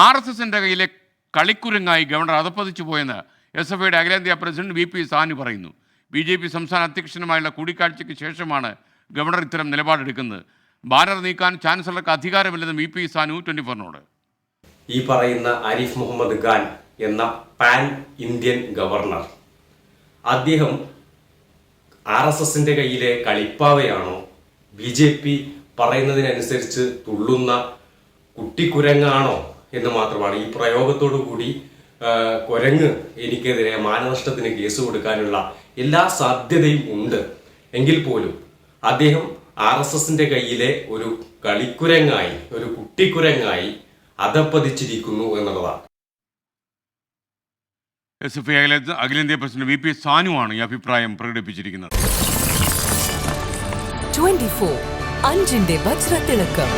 RSSന്റെ കയ്യിലെ കളിക്കുരങ്ങായി ഗവർണർ അധപ്പതിച്ചു പോയെന്ന് SFIയുടെ അഖിലേന്ത്യാ പ്രസിഡന്റ് VP സാനു പറയുന്നു. BJP സംസ്ഥാന അധ്യക്ഷനുമായുള്ള കൂടിക്കാഴ്ചയ്ക്ക് ശേഷമാണ് ഗവർണർ ഇത്തരം നിലപാടെടുക്കുന്നത്. ബാനർ നീക്കാൻ ചാൻസലർക്ക് അധികാരമില്ലെന്ന് VP സാനു 24നോട്. ഈ പറയുന്ന ആരിഫ് മുഹമ്മദ് ഖാൻ എന്ന പാൻ ഇന്ത്യൻ ഗവർണർ, അദ്ദേഹം RSSന്റെ കയ്യിലെ കളിപ്പാവയാണോ, BJP പറയുന്നതിനനുസരിച്ച് തുള്ളുന്ന കുട്ടിക്കുരങ്ങാണോ എന്ന് മാത്രമാണ്. ഈ പ്രയോഗത്തോടു കൂടി കുരങ്ങ് എനിക്കെതിരെ മാനനഷ്ടത്തിന് കേസ് കൊടുക്കാനുള്ള എല്ലാ സാധ്യതയും ഉണ്ട്. എങ്കിൽ പോലും അദ്ദേഹം RSSന്റെ കയ്യിലെ ഒരു കളിക്കുരങ്ങായി, ഒരു കുട്ടിക്കുരങ്ങായി അധപ്പതിച്ചിരിക്കുന്നു എന്നുള്ളതാണ്. SFI അഖിലേന്ത്യാ പ്രസിഡന്റ് VP സാനുവാണ് ഈ അഭിപ്രായം പ്രകടിപ്പിച്ചിരിക്കുന്നത്. 24 അഞ്ചിന്റെ വജ്രത്തിളക്കം.